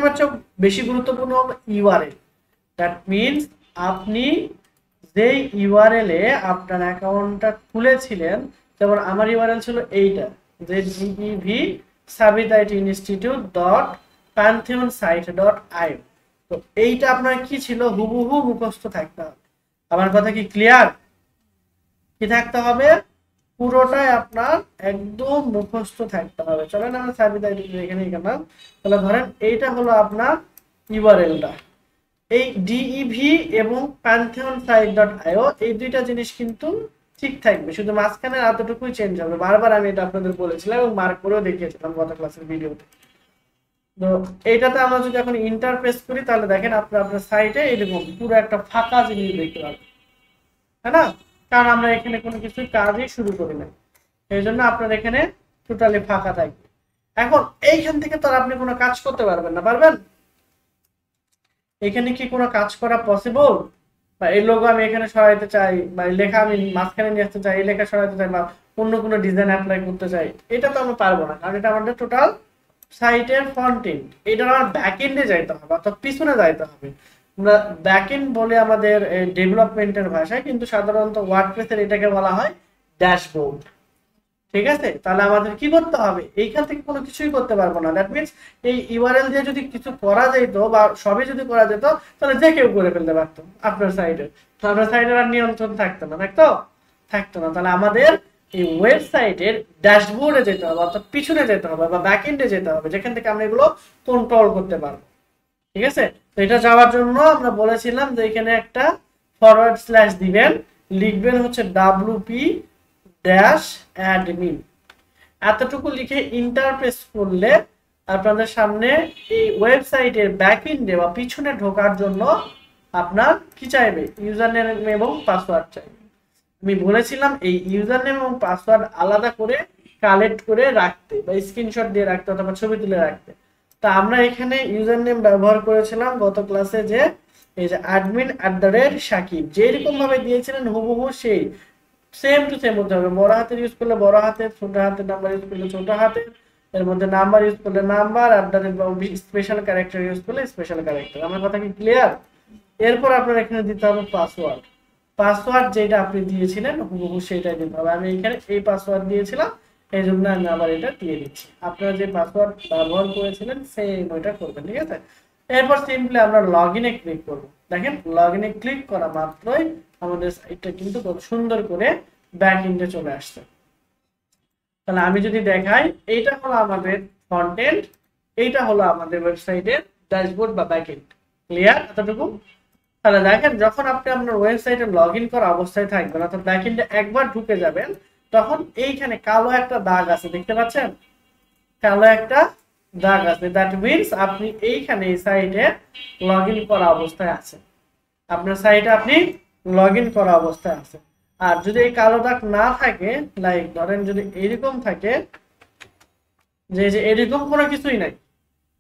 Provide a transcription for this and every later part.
সিস্টেমের চেয়ে বেশি গুরুত্বপূর্ণ হলো ইউআরএল। দ্যাট মিনস আপনি যেই ইউআরএল এ আপনার অ্যাকাউন্টটা খুলেছিলেন, যেমন আমার ইউআরএল ছিল এইটা, যে devisabitinstitute.pantheonsite.io। তো এইটা আপনার কি ছিল, হুবহু মুখস্থ থাকতে হবে। আমার কথা কি ক্লিয়ার? কি থাকতে হবে? পুরোটাই আপনার একদম মুখস্থ থাকতে হবে। চলেন আমরা সাবিত এখানে গেলাম। তাহলে ধরেন এইটা হলো আপনার ইউআরএলটা, এই ডিইভি এবং pantheonsite.io এই দুইটা জিনিস কিন্তু ঠিক থাকবে, শুধু মাঝখানে এতটুকুই চেঞ্জ হবে। বারবার আমি এটা আপনাদের বলেছিলাম এবং মার্ক করেও দেখিয়েছিলাম গত ক্লাসের ভিডিওতে। তো এইটাতে আমরা যদি এখন ইন্টারফেস করি, তাহলে দেখেন আপনার সাইটে এরকম পুরো একটা ফাঁকা জিনিস দেখতে পাবেন, তাই না? কারণ আমরা এখানে কোনো কিছু কাজই শুরু করি না, এই জন্য আপনার এখানে টোটালি ফাঁকা থাকবে। এখন এইখান থেকে তো আপনি কোনো কাজ করতে পারবেন না, পারবেন? এখানে কি কোনো কাজ করা পসিবল? বা এই লোগো আমি এখানে সরাইতে চাই, বা এই লেখা আমি মাঝখানে নিয়ে আসতে চাই, এই লেখা সরাইতে চাই, বা অন্য কোনো ডিজাইন অ্যাপ্লাই করতে চাই, এটা তো আমরা পারবো না, কারণ এটা আমাদের টোটাল সাইটের ফ্রন্ট এন্ড। এটা আমার ব্যাক এন্ডে যাইতে হবে, অর্থাৎ পিছনে যাইতে হবে। আমরা ব্যাক এন্ড বলে আমাদের ডেভেলপমেন্টের ভাষায়, কিন্তু সাধারণত ওয়ার্ডপ্রেসের এটাকে বলা হয় ড্যাশবোর্ড। ঠিক আছে, তাহলে আমাদের কি করতে হবে? এইখান থেকে কোনো কিছুই করতে পারবো না। দ্যাট মিনস এই ইউআরএল দিয়ে যদি কিছু করা যেত বা সবই যদি করা যেত, তাহলে যে কেউ করে ফেলতে পারতো আপনার সাইটে। তো আপনার সাইটের আর নিয়ন্ত্রণ থাকতো না, থাকতো না। তাহলে আমাদের এই ওয়েবসাইটের ড্যাশবোর্ডে যেতে হবে, অর্থাৎ পিছনে যেতে হবে বা ব্যাক এন্ডে যেতে হবে, যেখান থেকে আমরা এগুলো কন্ট্রোল করতে পারবো। ঠিক আছে, তো এটা যাওয়ার জন্য আমরা বলেছিলাম যে এখানে একটা ফরওয়ার্ড স্ল্যাশ দিবেন, লিখবেন হচ্ছে wp-admin। এতটুকু লিখে ইন্টারপ্রেস করলে আপনাদের সামনে এই ওয়েবসাইটের ব্যাকএন্ডে বা পিছনে ঢোকার জন্য আপনার কি চাইবে? ইউজার নেম এবং পাসওয়ার্ড চাইবে। আমি বলেছিলাম এই ইউজার নেম এবং পাসওয়ার্ড আলাদা করে কালেক্ট করে রাখতে বা স্ক্রিনশট দিয়ে রাখতে অথবা ছবি তুলে রাখতে। তা আমরা এখানে ইউজার নেম ব্যবহার করেছিলাম গত ক্লাসে, যে এই যে admin@shakib, যেরকম ভাবে দিয়েছিলেন হুবহু সেই সেম টু সেম হতে হবে। বড় হাতের ইউজ করলে বড় হাতের, ছোট হাতের নাম্বার ইউজ করলে ছোট হাতের, এর মধ্যে নাম্বার ইউজ করলে নাম্বার, স্পেশাল ক্যারেক্টার ইউজ করলে স্পেশাল ক্যারেক্টার। আমার কথা কি ক্লিয়ার? এরপর আপনার এখানে দিতে হবে পাসওয়ার্ড। পাসওয়ার্ড যেটা আপনি দিয়েছিলেন হুবহু সেটাই দিতে হবে। আমি এখানে এই পাসওয়ার্ড দিয়েছিলাম, এই জন্য আমি আবার এটা দিয়ে দিচ্ছি। আপনারা যে পাসওয়ার্ড ব্যবহার করেছিলেন সেম ওইটা করবেন। ঠিক আছে, এরপর সিম্পলি আমরা লগইনে ক্লিক করব। দেখেন লগইনে ক্লিক করা মাত্রই আমাদের সাইটটা কিন্তু খুব সুন্দর করে ব্যাক এন্ডে চলে আসছে। তাহলে আমি যদি দেখাই, এইটা হলো আমাদের ফ্রন্ট এন্ড, এইটা হলো আমাদের ওয়েবসাইটের ড্যাশবোর্ড বা ব্যাক এন্ড। ক্লিয়ার এতটুকু? তাহলে দেখেন যখন আপনি আপনার ওয়েবসাইটে লগইন করা অবস্থায় থাকবেন, অর্থাৎ ব্যাক এন্ডে একবার ঢুকে যাবেন, তখন এইখানে কালো একটা দাগ আছে, দেখতে পাচ্ছেন? কালো একটা দাগ আছে। দ্যাট মিনস আপনি এইখানে এই সাইটে লগইন করা অবস্থায় আছেন, আপনার সাইটে আপনি লগইন করা অবস্থায় আছেন। আর যদি এই কালো দাগ না থাকে, লাইক ধরেন যদি এরকম থাকে যে এরকম কোনো কিছুই নাই,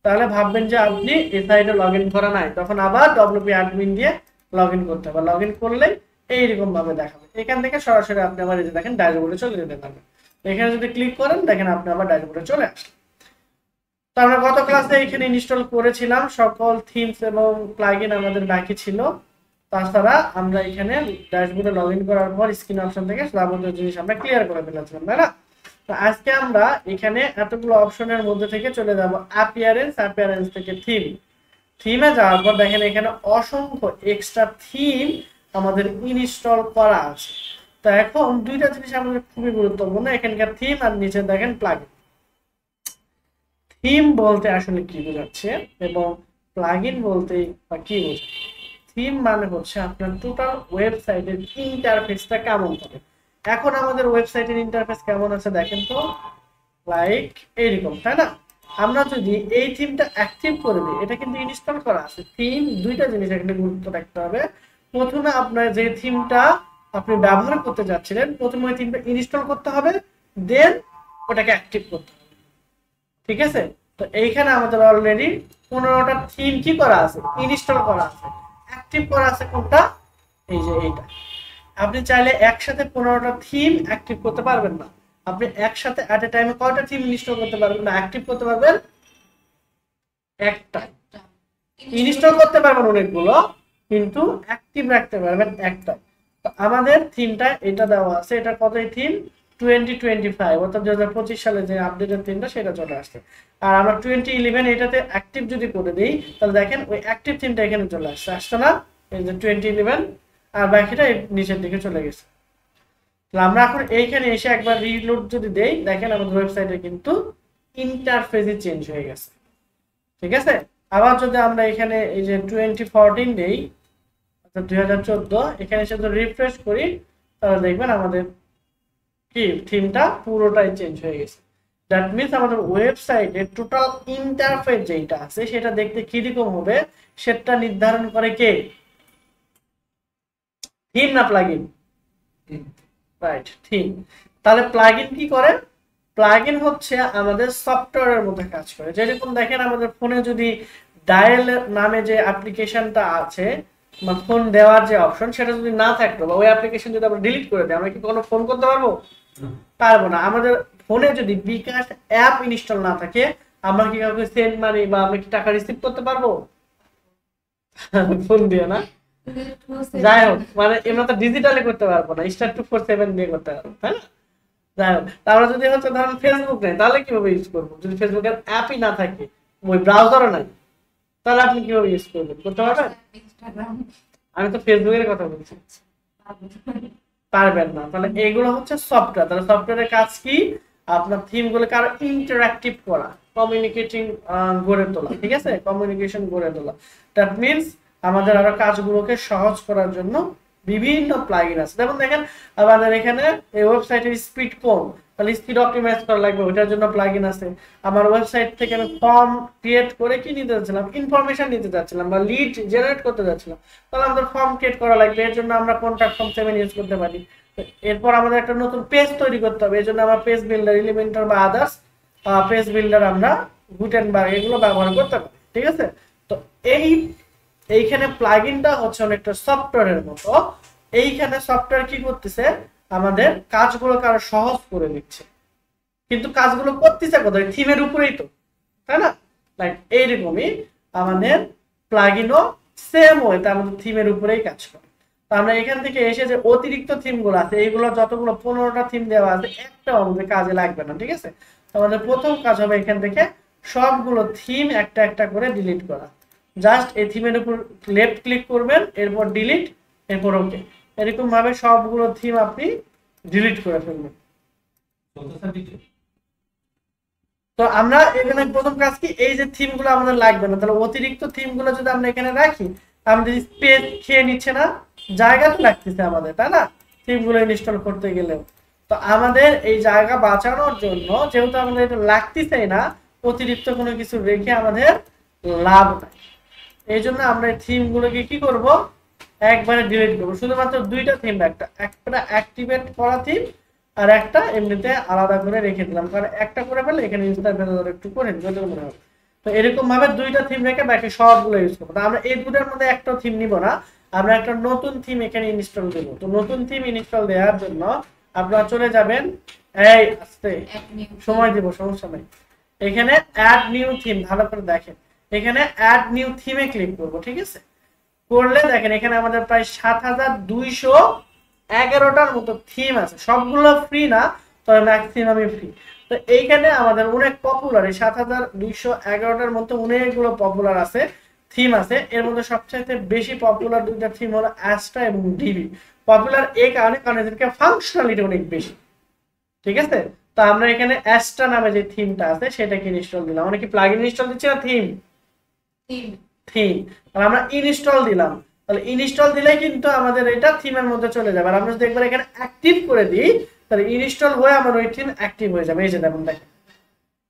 তাহলে ভাববেন যে আপনি এই সাইটে লগইন করা নাই। তখন আবার wp-admin দিয়ে লগইন করতে হবে। লগইন করলে এইরকম ভাবে দেখাবে। এখান থেকে সরাসরি আপনি আবার এই যে দেখেন ড্যাশবোর্ডে চলে যেতে পারবেন। এখানে যদি ক্লিক করেন, দেখেন আপনি আবার ড্যাশবোর্ডে চলে আসলেন। তো আমরা গত ক্লাসে এখানে ইনস্টল করেছিলাম সকল থিমস এবং প্লাগইন আমাদের বাকি ছিল। তাছাড়া আমরা এখানে ড্যাশবোর্ডে লগইন করার পর স্ক্রিন অপশন থেকে যাবতীয় জিনিস আমরা ক্লিয়ার করে ফেলেছিলাম, তাই না? তো আজকে আমরা এখানে এতগুলো অপশনের মধ্যে থেকে চলে যাব অ্যাপিয়ারেন্স থেকে থিমে যাওয়ার পর দেখেন এখানে অসংখ্য এক্সট্রা থিম আমাদের ইনস্টল করা আছে। তো এখন দুইটা জিনিস আমাদের খুবই গুরুত্বপূর্ণ, এখানকার থিম আর নিচে দেখেন প্লাগইন। থিম বলতে আসলে কি বোঝাচ্ছে এবং প্লাগইন বলতে বা কি বোঝায়? থিম মানে হচ্ছে আপনার টোটাল ওয়েবসাইটের ইন্টারফেসটা কেমন হবে। এখন আমাদের ওয়েবসাইটের ইন্টারফেস কেমন আছে দেখেন তো, লাইক এইরকম, তাই না? আমরা যদি এই থিমটা অ্যাক্টিভ করে দিই, এটা কিন্তু ইনস্টল করা আছে। থিম দুইটা জিনিস এখানে গুরুত্ব রাখতে হবে। প্রথমে আপনার যে থিমটা আপনি ব্যবহার করতে যাচ্ছিলেন, প্রথমে ওই থিমটা ইনস্টল করতে হবে, দেন ওটাকে অ্যাক্টিভ করতে হবে। ঠিক আছে, তো এইখানে আমাদের অলরেডি 15টা থিম কি করা আছে, ইনস্টল করা আছে। অ্যাক্টিভ করা আছে কোনটা? এই যে এইটা। আপনি চাইলে একসাথে 15টা থিম অ্যাক্টিভ করতে পারবেন না। আপনি একসাথে এট এ টাইমে কয়টা থিম ইনস্টল করতে পারবেন না, অ্যাক্টিভ করতে পারবেন? একটা। ইনস্টল করতে পারবেন অনেকগুলো, কিন্তু অ্যাক্টিভ রাখতে পারবেন একটা। তো আমাদের থিমটা এটা দেওয়া আছে, এটা কত থিম 2025 অর্থাৎ 2025 সালে যে আপডেটের থিমটা সেটা চলে আসছে। আর আমরা 2011 এটাতে অ্যাক্টিভ যদি করে দিই তাহলে দেখেন ওই অ্যাক্টিভ থিমটা এখানে চলে আসছে, আসছে না? এই যে 2011, আর বাকিটা নিচের দিকে চলে গেছে। তাহলে আমরা এখন এইখানে এসে একবার রিলোড যদি দেই, দেখেন আমাদের ওয়েবসাইটে কিন্তু ইন্টারফেসই চেঞ্জ হয়ে গেছে। ঠিক আছে, আবার যদি আমরা এখানে এই যে 2014 দেই অর্থাৎ 2014, এখানে এসে যদি রিফ্রেশ করি তাহলে দেখবেন আমাদের কি থিমটা পুরোটাই চেঞ্জ হয়ে গেছে। দ্যাট মিন্স আমাদের ওয়েবসাইটের টোটাল ইন্টারফেস যেটা আছে সেটা দেখতে কিরকম হবে সেটা নির্ধারণ করে কে? থিম না প্লাগইন? Right, theme. তাহলে প্লাগইন কি করে? প্লাগইন হচ্ছে আমাদের সফটওয়্যারের মধ্যে কাজ করে। যেরকম দেখেন আমাদের ফোনে যদি ডায়াল নামে যে অ্যাপ্লিকেশনটা আছে বা ফোন দেওয়ার যে অপশন সেটা যদি না থাকতো বা ওই অ্যাপ্লিকেশন যদি আমরা ডিলিট করে দিই, আমরা কি কোনো ফোন করতে পারবো? পারবো না। আমাদের ফোনে যদি বিকাশ অ্যাপ ইনস্টল না থাকে আমরা কি কাউকে সেন্ড মানি বা আমরা কি টাকা রিসিভ করতে পারবো? ফোন দিয়ে না। যাই হোক, মানে এমন তো ডিজিটালি করতে পারবো না, *247 দিয়ে করতে পারবো, তাই না? যাই হোক, তাহলে যদি হচ্ছে ধরুন ফেসবুক নেই তাহলে কিভাবে ইউজ করবো? যদি ফেসবুকের অ্যাপই না থাকে, ওই ব্রাউজারও নাই, তাহলে আপনি কিভাবে ইউজ করবেন? করতে পারবেন? আমি তো ফেসবুকের কথা বলছি। পারবেন না। তাহলে এগুলো হচ্ছে সফটওয়্যার। তাহলে সফটওয়্যারের কাজ কি? আপনার থিমগুলোকে আরো ইন্টারঅ্যাক্টিভ করা, কমিউনিকেটিং গড়ে তোলা। ঠিক আছে, কমিউনিকেশন গড়ে তোলা। দ্যাট মিন্স আমাদের আরো কাজগুলোকে সহজ করার জন্য বিভিন্ন প্লাগইন আছে। যেমন দেখেন আমাদের এখানে এই ওয়েবসাইটের স্পিড কম, তাহলে স্পিড অপটিমাইজ করা লাগবে, ওটার জন্য প্লাগইন আছে। আমার ওয়েবসাইট থেকে আমি ফর্ম ক্রিয়েট করে কি নিতে যাচ্ছিলাম? ইনফরমেশন নিতে যাচ্ছিলাম বা লিড জেনারেট করতে যাচ্ছিলাম, তাহলে আমাদের ফর্ম ক্রিয়েট করা লাগবে, এর জন্য আমরা কন্ট্যাক্ট ফর্ম 7 ইউজ করতে পারি। এরপর আমাদের একটা নতুন পেজ তৈরি করতে হবে, এর জন্য আমরা পেজ বিল্ডার, এলিমেন্টর বা আদার্স পেজ বিল্ডার, আমরা গুটেনবার্গ এগুলো ব্যবহার করতে পারি। ঠিক আছে, তো এইখানে প্লাগইনটা হচ্ছে অনেকটা সফটওয়্যারের মতো। এইখানে সফটওয়্যার কি করতেছে? আমাদের কাজগুলোকে আরো সহজ করে দিচ্ছে, কিন্তু কাজগুলো করতেছে কোথায়? থিমের উপরেই তো, তাই না? লাইক এইরকমই আমাদের প্লাগইনও সেম ওয়েতে আমাদের থিমের উপরেই কাজ করে। তো আমরা এখান থেকে এসে যে অতিরিক্ত থিমগুলো আছে, এইগুলো যতগুলো 15টা থিম দেওয়া আছে একটা আমাদের কাজে লাগবে না। ঠিক আছে, আমাদের প্রথম কাজ হবে এখান থেকে সবগুলো থিম একটা একটা করে ডিলিট করা। জাস্ট এই থিমের উপর লেফট ক্লিক করবেন, এরপর ডিলিট, এরপর ওকে। এরকম ভাবে সবগুলো থিম আপনি ডিলিট করে ফেলবেন। তো আমরা এখানে প্রথম কাজ কি? এই যে থিমগুলো আমাদের লাগবে না, তাহলে অতিরিক্ত থিমগুলো যদি আমরা এখানে রাখি আমাদের স্পেস খেয়ে নিচ্ছে না, জায়গা তো লাগতেছে আমাদের, তাই না? থিমগুলো ইনস্টল করতে গেলেও তো আমাদের এই জায়গা বাঁচানোর জন্য, যেহেতু আমাদের এটা লাগতেছেই না, অতিরিক্ত কোনো কিছু রেখে আমাদের লাভ নাই। এই জন্য আমরা এই থিমগুলোকে কি করব? একবারে ডিলিট করবো। শুধুমাত্র দুইটা থিম, একটা অ্যাক্টিভেট করা থিম আর একটা এমনিতে আলাদা করে রেখে দিলাম, কারণ একটা করে ফেলে এখানে ইউজার একটু করে মনে হবে। তো এরকম ভাবে দুইটা থিম রেখে বাকি সবগুলো ইউজ করবো। আমরা এই দুটার মধ্যে একটা থিম নিব না, আমরা একটা নতুন থিম এখানে ইনস্টল দেব। তো নতুন থিম ইনস্টল দেওয়ার জন্য আপনারা চলে যাবেন, এই আস্তে সময় দিব, সমস্যা নেই। এখানে অ্যাড নিউ থিম, ভালো করে দেখেন, এখানে অ্যাড নিউ থিমে ক্লিক করব। ঠিক আছে, করলে দেখেন এখানে আমাদের প্রায় 7211টার মতো থিম আছে। সবগুলো ফ্রি না, তবে ম্যাক্সিমামই ফ্রি। তো এইখানে আমাদের অনেক পপুলার, এই 7211টার মধ্যে অনেকগুলো পপুলার আছে, থিম আছে। এর মধ্যে সবচাইতে বেশি পপুলার দুইটা থিম হলো অ্যাস্ট্রা এবং ডিবি। পপুলার এই কারণে, কারণ এদেরকে ফাংশনালিটি অনেক বেশি। ঠিক আছে, তো আমরা এখানে অ্যাস্ট্রা নামে যে থিমটা আছে সেটাকে ইনস্টল দিলাম। আমরা কি প্লাগইন ইনস্টল দিচ্ছি না থিম? থিম। আর আমরা ইনস্টল দিলাম, তাহলে ইনস্টল দিলে কিন্তু আমাদের এটা থিমের মধ্যে চলে যাবে। আর আমরা যদি একবার এখানে অ্যাক্টিভ করে দিই তাহলে ইনস্টল হয়ে আমার ওই থিম অ্যাক্টিভ হয়ে যাবে। এই যে দেখুন, দেখেন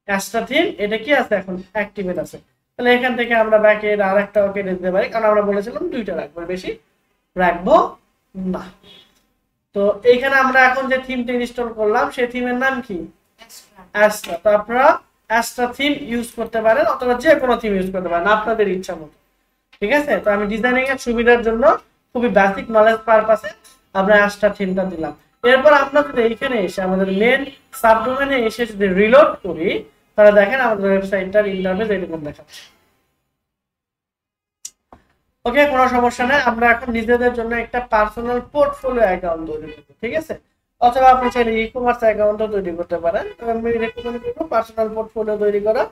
অ্যাস্ট্রা থিম এটা কি আছে এখন অ্যাক্টিভেট আছে। তাহলে এখান থেকে আমরা ব্যাকে আরেকটা ওকে দিতে পারি, কারণ আমরা বলেছিলাম দুইটা রাখবো, বেশি রাখবো না। তো এইখানে আমরা এখন যে থিমটা ইনস্টল করলাম সেই থিমের নাম কি? অ্যাস্ট্রা। তো আপনারা অ্যাস্ট্রা থিম ইউজ করতে পারেন অথবা যে কোনো থিম ইউজ করতে পারেন আপনাদের ইচ্ছা মতো। ঠিক আছে, তো আমি ডিজাইনিং এর সুবিধার জন্য খুবই বেসিক নলেজ পারপাসে আমরা অ্যাস্ট্রা থিমটা দিলাম। এরপর আমরা যদি এইখানে এসে আমাদের মেন সাবডোমেনে এসে যদি রিলোড করি তাহলে দেখেন আমাদের ওয়েবসাইটটার ইন্টারফেস এরকম দেখাচ্ছে। ওকে, কোনো সমস্যা নাই। আমরা এখন নিজেদের জন্য একটা পার্সোনাল পোর্টফোলিও অ্যাকাউন্ট তৈরি করব, ঠিক আছে? অথবা আপনি চাইলে ই কমার্স অ্যাকাউন্টও তৈরি করতে পারেন। আমি রেকমেন্ড করবো পার্সোনাল পোর্টফোলিও তৈরি করা।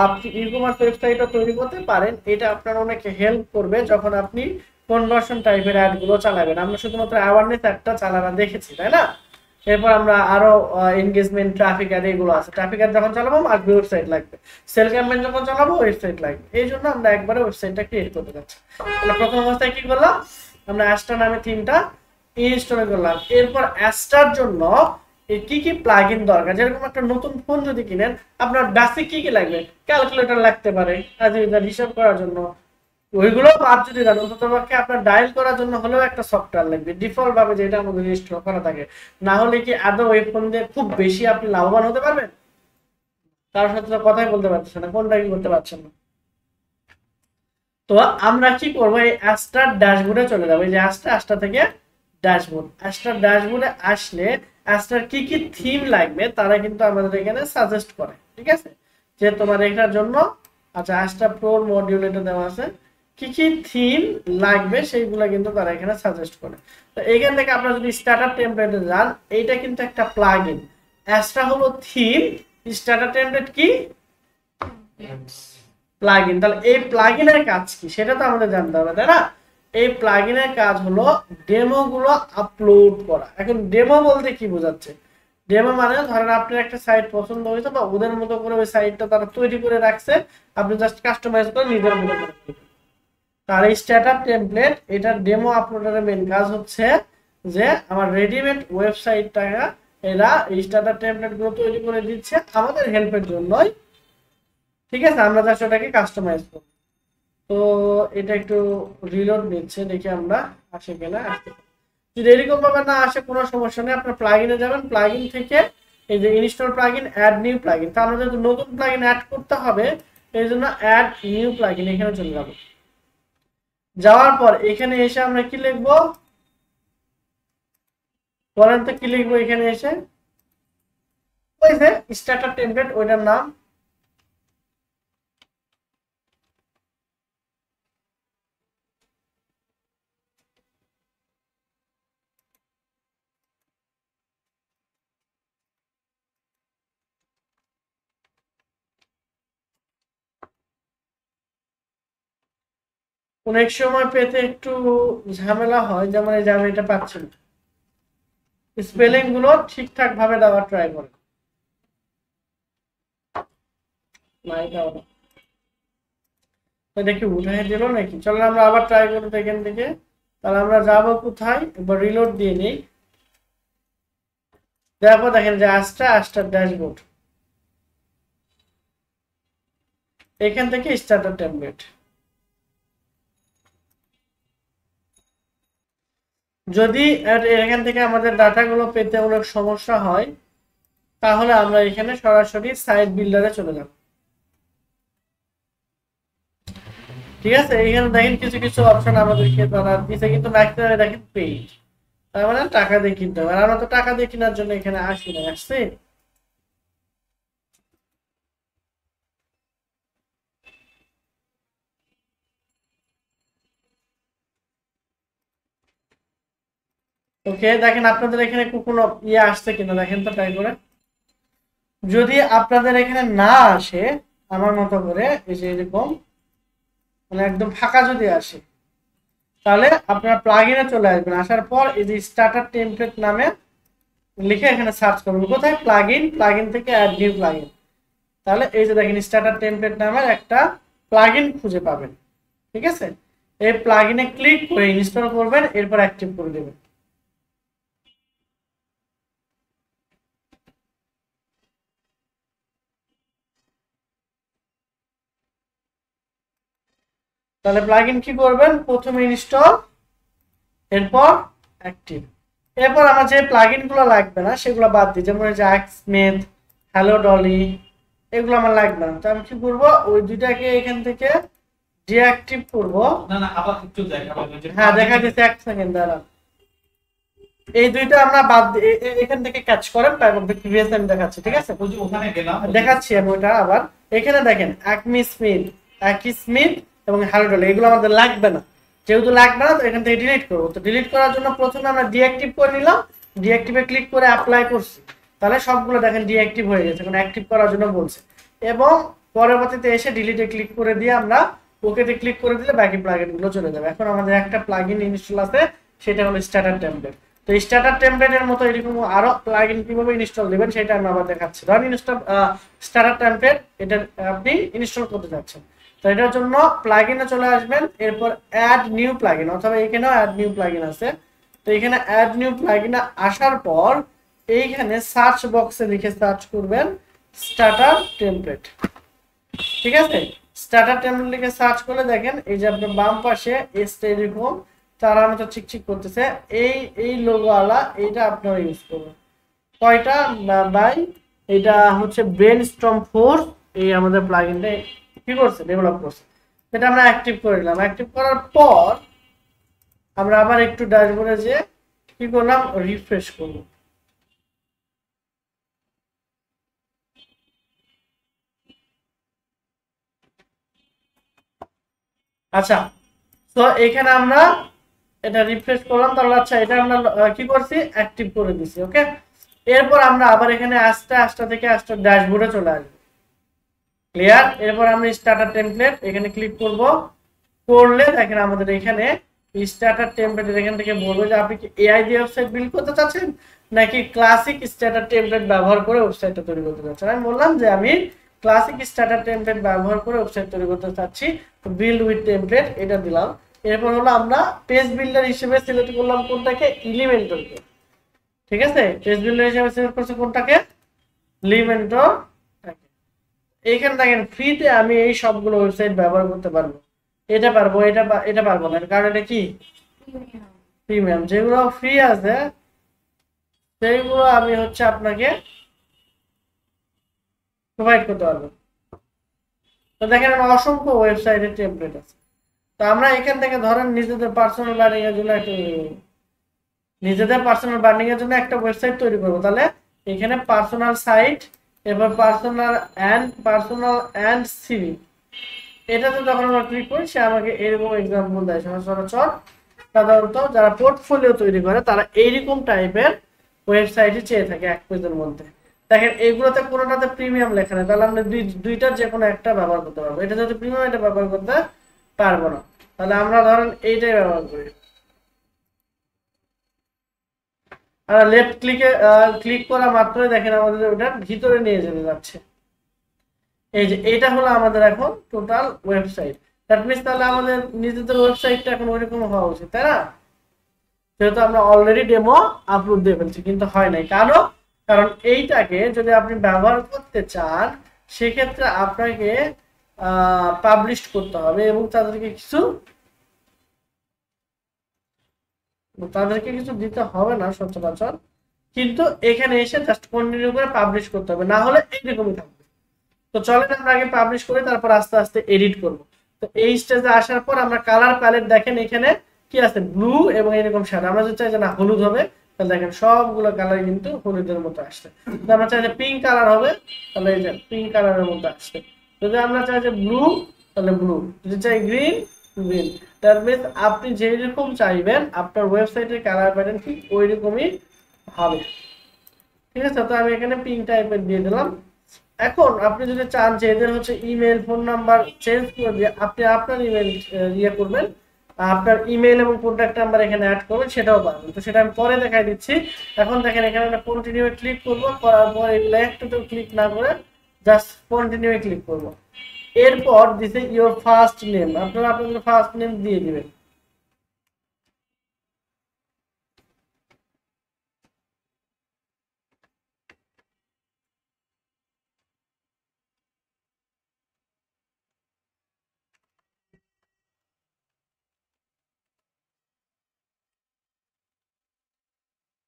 আপনি ই কমার্স ওয়েবসাইটও তৈরি করতে পারেন। এটা আপনার অনেক হেল্প করবে যখন আপনি কনভার্সন টাইপের অ্যাডগুলো চালাবেন। আমরা শুধুমাত্র অ্যাওয়ারনেস অ্যাডটা চালানো দেখেছি, তাই না? এরপর আমরা আরো এনগেজমেন্ট, ট্রাফিক অ্যাড এগুলো আছে। ট্রাফিক অ্যাড যখন চালাবো আর ওয়েবসাইট লাগবে, সেল ক্যাম্পেইন যখন চালাবো ওয়েবসাইট লাগবে। এই জন্য আমরা একবারে ওয়েবসাইটটা ক্রিয়েট করতে যাচ্ছি। তাহলে প্রথম অবস্থায় কি করলাম, আমরা অ্যাস্টা নামে থিমটা ইনস্টল করলাম। এরপর অ্যাস্টার জন্য কি কি প্লাগইন দরকার, যেরকম একটা নতুন ফোন যদি কিনেন আপনার বেসিক কি কি লাগবে, ক্যালকুলেটর লাগতে পারে হিসাব করার জন্য, ওইগুলো বাদ যদি দেন অন্তত পক্ষে আপনার ডায়াল করার জন্য হলেও একটা সফটওয়্যার লাগবে ডিফল্ট ভাবে, যেটা আমাদের ইনস্টল করা থাকে। না হলে কি আদৌ ওই ফোন দিয়ে খুব বেশি আপনি লাভবান হতে পারবেন? কারোর সাথে তো কথাই বলতে পারছেন না, কোনটা কি করতে পারছেন না। তো আমরা কি করবো, এই অ্যাস্টার ড্যাশবোর্ডে চলে যাবো। এই যে অ্যাস্টা থেকে ড্যাশবোর্ড, অ্যাস্টার ড্যাশবোর্ডে আসলে অ্যাস্টার কি কি থিম লাগবে তারা কিন্তু আমাদের এখানে সাজেস্ট করে, ঠিক আছে? যে তোমার এটার জন্য, আচ্ছা অ্যাস্টা প্রো মডিউল এটা দেওয়া আছে, কি কি থিম লাগবে সেইগুলো কিন্তু তারা এখানে সাজেস্ট করে। তো এখান থেকে আপনারা যদি স্টার্টার টেমপ্লেটে যান, এইটা কিন্তু একটা প্লাগইন। অ্যাস্টা হলো থিম, স্টার্টার টেমপ্লেট কি প্লাগইন। তাহলে এই প্লাগইনের কাজ কি সেটা তো আমাদের জানতে হবে, তাই না? এই প্লাগইনের কাজ হলো ডেমো গুলো আপলোড করা। এখন ডেমো বলতে কি বোঝাচ্ছে, ডেমো মানে ধরেন আপনার একটা সাইট পছন্দ হয়েছে বা ওদের মতো করে ওই সাইটটা তারা তৈরি করে রাখছে, আপনি জাস্ট কাস্টমাইজ করে নিজের মতো করে দিবেন। তার এই স্ট্যাটার টেমপ্লেট, এটা ডেমো আপলোডারের মেন কাজ হচ্ছে যে আমার রেডিমেড ওয়েবসাইটটা এরা এই স্ট্যাটার টেমপ্লেট গুলো তৈরি করে দিচ্ছে আমাদের হেল্পের জন্যই, ঠিক আছে? আমরা জাস্ট ওটাকে কাস্টমাইজ করব। তো এটা একটু রিলোড নিচ্ছে, দেখি আমরা আসে কিনা। আসতে যদি এরকম ভাবে না আসে কোনো সমস্যা নেই, আপনার প্লাগইনে যাবেন, প্লাগইন থেকে এই যে install plugin, add new plugin. তো আমরা যদি নতুন প্লাগইন অ্যাড করতে হবে এই জন্য অ্যাড নিউ প্লাগইন এখানে চলে যাব। যাওয়ার পর এখানে এসে আমরা কি লিখবো বলেন তো, কি লিখবো এখানে এসে? ওই যে স্টার্টার টেমপ্লেট ওইটার নাম। অনেক সময় পেতে একটু ঝামেলা হয়, যেমন এই যে আমি এটা পাচ্ছি না, স্পেলিং গুলো ঠিকঠাক ভাবে দেওয়ার ট্রাই করে দেখি উঠাই দিল নাকি। চলো আমরা আবার ট্রাই করবো এখান থেকে। তাহলে আমরা যাবো কোথায়, এবার রিলোড দিয়ে নেই। দেখো দেখেন যে অ্যাস্টার ড্যাশবোর্ড, এখান থেকে স্টার্টার টেমপ্লেট। যদি এখান থেকে আমাদের ডাটাগুলো পেতে অনেক সমস্যা হয় তাহলে আমরা এখানে সরাসরি সাইট বিল্ডারে চলে যাব, ঠিক আছে? এখানে দেখেন কিছু কিছু অপশন আমাদেরকে তারা দিছে, কিন্তু ম্যাক্সিমাম দেখেন পেইড, তার মানে টাকা দিয়ে কিনতে হবে। আর আমরা তো টাকা দিয়ে কেনার জন্য এখানে আসি না, আসছি। ওকে, দেখেন আপনাদের এখানে কোনো ইয়ে আসছে কিনা দেখেন তো ট্রাই করে। যদি আপনাদের এখানে না আসে আমার মতো করে, এই যে এরকম মানে একদম ফাঁকা যদি আসে, তাহলে আপনারা প্লাগইনে চলে আসবেন। আসার পর এই যে স্টার্টার টেমপ্লেট নামে লিখে এখানে সার্চ করবেন। কোথায়? প্লাগইন, প্লাগইন থেকে অ্যাড নিউ প্লাগইন। তাহলে এই যে দেখেন স্টার্টার টেমপ্লেট নামের একটা প্লাগইন খুঁজে পাবেন, ঠিক আছে? এই প্লাগইনে ক্লিক করে ইনস্টল করবেন, এরপর অ্যাক্টিভ করে দেবেন। তাহলে প্লাগইন কি করবেন, প্রথমে ইনস্টল, এরপর অ্যাক্টিভ। এরপর আমার যে প্লাগইন গুলো লাগবে না সেগুলো বাদ দিই, যেমন এই যে অ্যাক্সমেথ, হ্যালো ডলি, এগুলো আমার লাগবে না। তো আমি কি করবো, ওই দুইটাকে এখান থেকে ডিঅ্যাক্টিভ করব। না না আবার একটু দেখাবো। হ্যাঁ দেখা দিচ্ছে, এক সেকেন্ড দাঁড়ান। এই দুইটা আমরা বাদ এখান থেকে ক্যাচ করেন, প্রিভিয়াস আমি দেখাচ্ছি, ঠিক আছে? ওখানে গেলাম, দেখাচ্ছি আমি ওটা আবার। এখানে দেখেন অ্যাকমি স্মিথ এবং হ্যালো ডলার, এগুলো আমাদের লাগবে না। যেহেতু লাগবে না তো এখান থেকে ডিলিট করবো। তো ডিলিট করার জন্য প্রথমে আমরা ডিঅ্যাক্টিভ করে নিলাম, ডিঅ্যাক্টিভে ক্লিক করে অ্যাপ্লাই করছি, তাহলে সবগুলো দেখেন ডিঅ্যাক্টিভ হয়ে গেছে, এখন অ্যাক্টিভ করার জন্য বলছে। এবং পরবর্তীতে এসে ডিলিটে ক্লিক করে দিয়ে আমরা ওকেতে ক্লিক করে দিলে বাকি প্লাগইনগুলো চলে যাবে। এখন আমাদের একটা প্লাগইন ইনস্টল আছে, সেটা হলো স্টার্টার টেমপ্লেট। তো স্টার্টার টেমপ্লেটের মতো এরকম আরো প্লাগইন কিভাবে ইনস্টল দিবেন সেটা আমি আবার দেখাচ্ছি। ধরেন স্টার্টার টেমপ্লেট এটা আপনি ইনস্টল করতে যাচ্ছেন, তো এটার জন্য প্লাগইনে চলে আসবেন, এরপর অ্যাড নিউ প্লাগইন, অথবা এখানেও অ্যাড নিউ প্লাগইন আছে। তো এখানে অ্যাড নিউ প্লাগইনে আসার পর এইখানে সার্চ বক্সে লিখে সার্চ করবেন স্টার্টার টেমপ্লেট। ঠিক আছে, স্টার্টার টেমপ্লেট লিখে সার্চ করলে দেখেন এই যে আপনার বাম পাশে এসটা এরকম তারা মতো চিকচিক করতেছে, এই লোগোওয়ালা এইটা আপনারা ইউজ করবেন। কয়টা বাই এটা হচ্ছে ব্রেনস্টর্ম 4, এই আমাদের প্লাগইনটা কি করছে, ডেভেলপ করছে। এটা আমরা অ্যাক্টিভ করে দিলাম। অ্যাক্টিভ করার পর আমরা আবার একটু ড্যাশবোর্ডে যে কি করলাম, রিফ্রেশ করব। আচ্ছা, তো এখানে আমরা এটা রিফ্রেশ করলাম, তাহলে আচ্ছা এটা আমরা কি করছি, অ্যাক্টিভ করে দিছি। ওকে, এরপর আমরা আবার এখানে আস্তে থেকে ড্যাশবোর্ডে চলে আসবো। ক্লিয়ার? এরপর আমরা স্টার্টার টেমপ্লেট এখানে ক্লিক করব, করলে দেখেন আমাদের এখানে স্টার্টার টেমপ্লেট এখান থেকে বলবে যে আপনি কি এআই দিয়ে ওয়েবসাইট বিল্ড করতে চাচ্ছেন নাকি ক্লাসিক স্টার্টার টেমপ্লেট ব্যবহার করে ওয়েবসাইটটা তৈরি করতে চাচ্ছেন। আমি বললাম যে আমি ক্লাসিক স্টার্টার টেমপ্লেট ব্যবহার করে ওয়েবসাইট তৈরি করতে চাচ্ছি, বিল্ড উইথ টেমপ্লেট এটা দিলাম। এরপর হলো আমরা পেজ বিল্ডার হিসেবে সিলেক্ট করলাম কোনটাকে, এলিমেন্টরকে। ঠিক আছে, পেজ বিল্ডার হিসেবে সিলেক্ট করছি কোনটাকে, এলিমেন্টর। এইখানে দেখেন ফ্রিতে আমি এই সবগুলো ওয়েবসাইট ব্যবহার করতে পারবো, এটা পারবো, এটা পারবো না, কারণ এটা কি প্রিমিয়াম। যেগুলো ফ্রি আছে সেইগুলো আমি হচ্ছে আপনাকে প্রোভাইড করতে পারবো। তো দেখেন অসংখ্য ওয়েবসাইটের টেমপ্লেট আছে। তো আমরা এখান থেকে ধরেন নিজেদের পার্সোনাল ব্র্যান্ডিং এর জন্য একটা ওয়েবসাইট তৈরি করবো, তাহলে এখানে পার্সোনাল সাইট, এরপর পার্সোনাল অ্যান্ড সিভি, এটাতে যখন আমরা ক্লিক করি সে আমাকে এরকম এক্সাম্পল দেয়। সচরাচর সাধারণত যারা পোর্টফোলিও তৈরি করে তারা এইরকম টাইপের ওয়েবসাইটে চেয়ে থাকে এক পেজের মধ্যে। দেখেন এইগুলোতে কোনোটাতে প্রিমিয়াম লেখা নেই, তাহলে আমরা দুইটার যে কোনো একটা ব্যবহার করতে পারবো। এটা যদি প্রিমিয়াম, এটা ব্যবহার করতে পারবো না, তাহলে আমরা ধরেন এইটাই ব্যবহার করি। আর লেফট ক্লিক করা মাত্রই দেখেন আমাদের ওটার ভিতরে নিয়ে যেতে যাচ্ছে। এই যে এটা হলো আমাদের এখন টোটাল ওয়েবসাইট। দ্যাট মিন্স তাহলে আমাদের নিজেদের ওয়েবসাইটটা এখন ওইরকম হওয়া উচিত, তাই না? যেহেতু আমরা অলরেডি ডেমো আপলোড দিয়ে ফেলছি, কিন্তু হয় নাই। কারণ এইটাকে যদি আপনি ব্যবহার করতে চান সেক্ষেত্রে আপনাকে পাবলিশ করতে হবে এবং তাদেরকে কিছু দিতে হবে না সচরাচর, কিন্তু এখানে এসে জাস্ট কন্টিনিউ করে পাবলিশ করতে হবে, না হলে এইরকমই থাকবে। তো চলেন আমরা আগে পাবলিশ করি, তারপর আস্তে আস্তে এডিট করব। তো এই স্টেজে আসার পর আমরা কালার প্যালেট দেখেন এখানে কি আছে, ব্লু এবং এরকম শ্যাডো। আমরা যদি চাই যে না হলুদ হবে, তাহলে দেখেন সবগুলো কালার কিন্তু হলুদের মতো আসছে। যদি আমরা চাই যে পিঙ্ক কালার হবে, তাহলে এই যে পিঙ্ক কালারের মতো আসছে। যদি আমরা চাই যে ব্লু, তাহলে ব্লু। যদি চাই গ্রিন, গ্রিন। দ্যাট মিন্স আপনি যেরকম চাইবেন আপনার ওয়েবসাইটের কালার প্যাটার্ন ঠিক ওই রকমই হবে। ঠিক আছে, তো আমি এখানে পিঙ্ক টাইপের দিয়ে দিলাম। এখন আপনি যদি চান যে এদের হচ্ছে ইমেল, ফোন নাম্বার চেঞ্জ করে দিয়ে আপনি আপনার ইমেল ইয়ে করবেন, আপনার ইমেল এবং কন্ট্যাক্ট নাম্বার এখানে অ্যাড করবেন, সেটাও পারবেন। তো সেটা আমি পরে দেখাই দিচ্ছি। এখন দেখেন এখানে আমরা কন্টিনিউ ক্লিক করবো, করার পর এগুলো একটু ক্লিক না করে জাস্ট কন্টিনিউ ক্লিক করবো। এরপর দিছে ইওর ফার্স্ট নেম, আপনারা আপনাদের ফার্স্ট নেম দিয়ে দিবেন।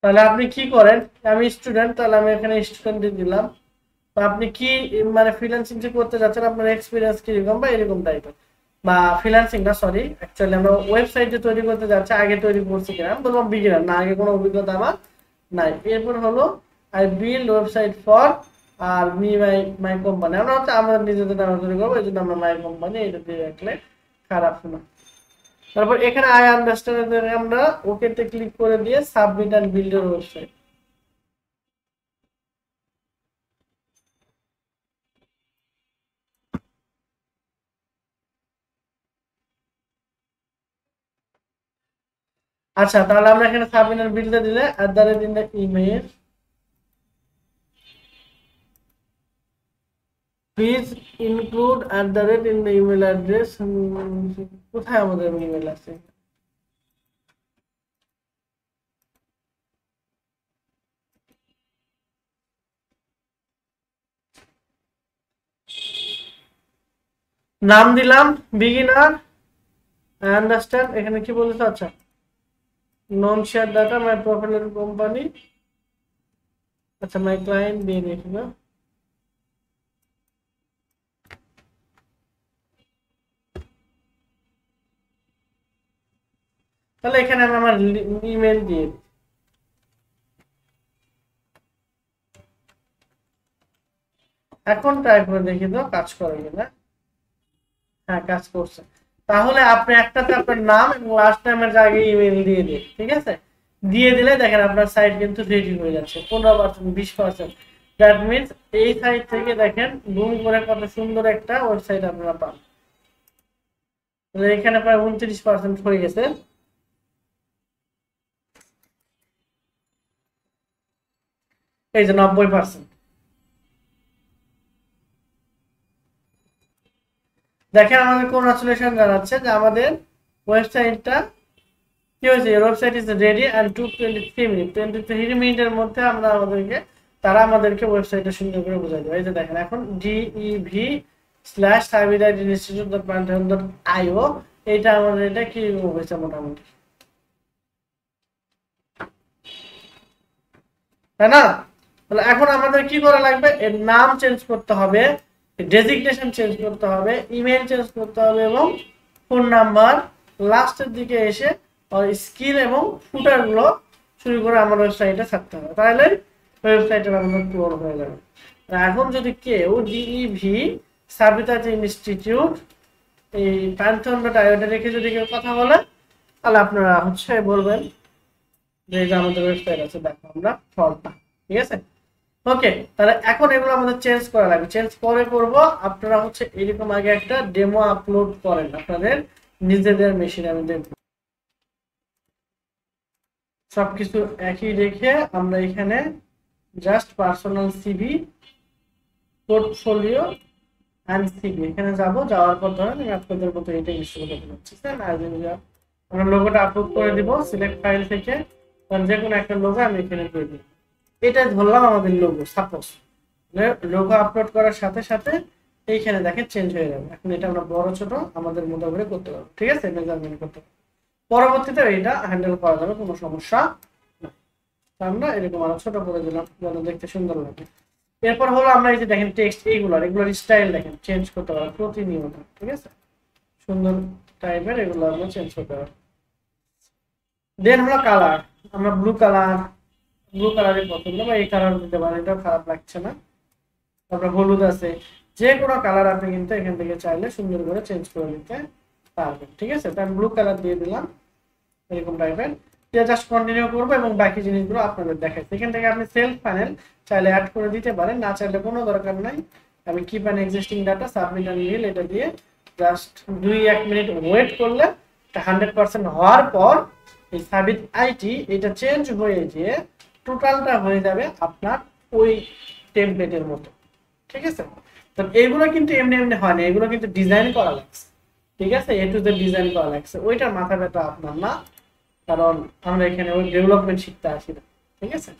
তাহলে আপনি কি করেন, আমি স্টুডেন্ট, তাহলে আমি এখানে স্টুডেন্ট দিয়ে দিলাম। আপনি কি মানে ফ্রিল্যান্সিং যে করতে যাচ্ছেন, আপনার এক্সপিরিয়েন্স কিরকম বা এরকম টাইপের, বা ফ্রিল্যান্সিং না সরি, অ্যাকচুয়ালি আমরা ওয়েবসাইট যে তৈরি করতে যাচ্ছি আগে তৈরি করছি কিনা, আমি বললাম বিগিনার না, আগে কোনো অভিজ্ঞতা আমার নাই। এরপর হলো আই বিল্ড ওয়েবসাইট ফর আর মাই কোম্পানি, আমরা হচ্ছে আমাদের নিজেদের নামে তৈরি করবো, এই জন্য আমরা মাই কোম্পানি এটা দিয়ে রাখলে খারাপ না। তারপর এখানে আই আন্ডারস্ট্যান্ড আমরা ওকে তে ক্লিক করে দিয়ে সাবমিট এন্ড বিল্ড এর ওয়েবসাইট। আচ্ছা, তাহলে আমরা এখানে সাবমিট এন্ড বিল্ড দিলে @ in the email, please include @ in the email address. কোথায় আমাদের ইমেল আছে? নাম দিলাম বিগিনার, আই আন্ডারস্ট্যান্ড। এখানে কি বলতে? আচ্ছা, non share data my profile company, আচ্ছা মাই ক্লায়েন্ট দিয়ে দেখি না। তাহলে এখানে আমি আমার ইমেল দিয়ে দিই। এখন ট্রাই করে দেখি তো কাজ করে কিনা। হ্যাঁ, কাজ করছে। তাহলে আপনি একটাতে আপনার নাম এবং লাস্ট টাইমের জায়গায় ইমেল দিয়ে দিন, ঠিক আছে? দিয়ে দিলে দেখেন আপনার সাইট কিন্তু রেডি হয়ে যাচ্ছে 15%, 20%। দ্যাট মিন্স এই সাইট থেকে দেখেন বুম করে কত সুন্দর একটা ওয়েবসাইট আপনারা পান। এখানে প্রায় 29% হয়ে গেছে। এই যে 90%। দেখেন আমাদের কংগ্রাচুলেশন জানাচ্ছে যে আমাদের ওয়েবসাইটটা কি হয়েছে, website is ready and 23 minute, 23 মিনিটের মধ্যে আমরা তারা আমাদেরকে ওয়েবসাইটটা সুন্দর করে বোঝাই দেবে। এই যে দেখেন এখন dev/cyberdigital.pantone.io এটা আমাদের এটা কি হয়েছে মোটামুটি, তাই না? তাহলে এখন আমাদের কি করা লাগবে, এর নাম চেঞ্জ করতে হবে, ডেজিগনেশন চেঞ্জ করতে হবে, ইমেল চেঞ্জ করতে হবে এবং ফোন নাম্বার লাস্টের দিকে এসে স্কিল এবং ফুটার গুলো শুরু করে আমার ওয়েবসাইটে ছাড়তে হবে। তাহলে ওয়েবসাইটের আমাদের ক্লোন হয়ে যাবে। এখন যদি কেউ ডিইভি সাবিতা ইনস্টিটিউট এই pantone.io রেখে যদি কেউ কথা বলে, তাহলে আপনারা বলবেন যে আমাদের ওয়েবসাইট আছে, দেখো আমরা ফল্টটা, ঠিক আছে? ওকে, তাহলে এখন এগুলো আমাদের চেঞ্জ করা লাগবে। চেঞ্জ করে করব, আপনারা এরকম আগে একটা ডেমো আপলোড করেন আপনাদের নিজেদের মেশিনে। আমি দেখব সবকিছু একই রেখে আমরা এখানে just personal CV, portfolio and CV এখানে যাব। যাওয়ার পর ধরেন আমি আপনাদের মতো এটা ইনস্টল করে দিচ্ছি। আমরা লোগোটা আপলোড করে দিব সিলেক্ট ফাইল থেকে, যে কোনো একটা লোগো আমি এখানে দিয়ে দিই। এটা ধরলাম আমাদের লোগো। সাপোজ লোগো আপলোড করার সাথে সাথে এইখানে দেখেন চেঞ্জ হয়ে যাবে। এখন এটা আমরা বড় ছোট আমাদের মতো করে করতে পারবো, ঠিক আছে? মেজারমেন্ট করতে পারবো, পরবর্তীতে এটা হ্যান্ডেল করা যাবে, কোনো সমস্যা না। আমরা এরকম আরো ছোট করে দিলাম যেন দেখতে সুন্দর লাগে। এরপর হলো আমরা এই যে দেখেন টেক্সট এগুলোর স্টাইল দেখেন চেঞ্জ করতে পারবো প্রতিনিয়ত, ঠিক আছে? সুন্দর টাইপের এগুলো আমরা চেঞ্জ করতে পারবো। দেন হলো কালার, আমরা ব্লু কালারই পছন্দ বা এই কালার দিতে পারেন, এটাও খারাপ লাগছে না। তারপরে হলুদ আছে, যে কোনো কালার আপনি কিন্তু এখান থেকে চাইলে সুন্দর করে চেঞ্জ করে নিতে পারবেন, ঠিক আছে? তো আমি ব্লু কালার দিয়ে দিলাম এরকম টাইপের। জাস্ট কন্টিনিউ করবো এবং বাকি জিনিসগুলো আপনাদের দেখাই। এখান থেকে আপনি সেলফ প্যানেল চাইলে অ্যাড করে দিতে পারেন, না চাইলে কোনো দরকার নাই। আমি keep an existing data submit and mail এটা দিয়ে জাস্ট 2-1 মিনিট ওয়েট করলে 100% হওয়ার পর এই সাবিত আইটি এটা চেঞ্জ হয়ে গিয়ে টোটালটা হয়ে যাবে আপনার ওই টেমপ্লেটের মতো, ঠিক আছে? তো এইগুলো কিন্তু এমনি এমনি হয় না, এগুলো কিন্তু ডিজাইন করা লাগছে, ঠিক আছে? এ টু জেড ডিজাইন করা লাগছে। ওইটার মাথা ব্যথা আপনার না, কারণ আমরা এখানে ওই ডেভেলপমেন্ট শিখতে আসি না, ঠিক আছে?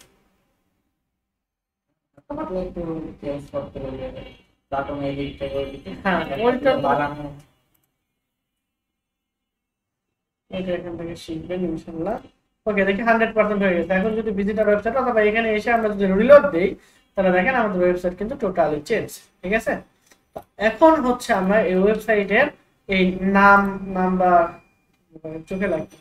হ্যাঁ, ওইটা এখান থেকে শিখবেন ইনশাআল্লাহ। ওকে, দেখি 100% হয়ে গেছে। এখন যদি ভিজিটর ওয়েবসাইট অথবা এখানে এসে আমরা যদি রিলোড দেই, তাহলে দেখেন আমাদের ওয়েবসাইট কিন্তু টোটালি চেঞ্জ, ঠিক আছে? এখন আমরা এই ওয়েবসাইটের এই নাম নাম্বার চোখে লাগছে,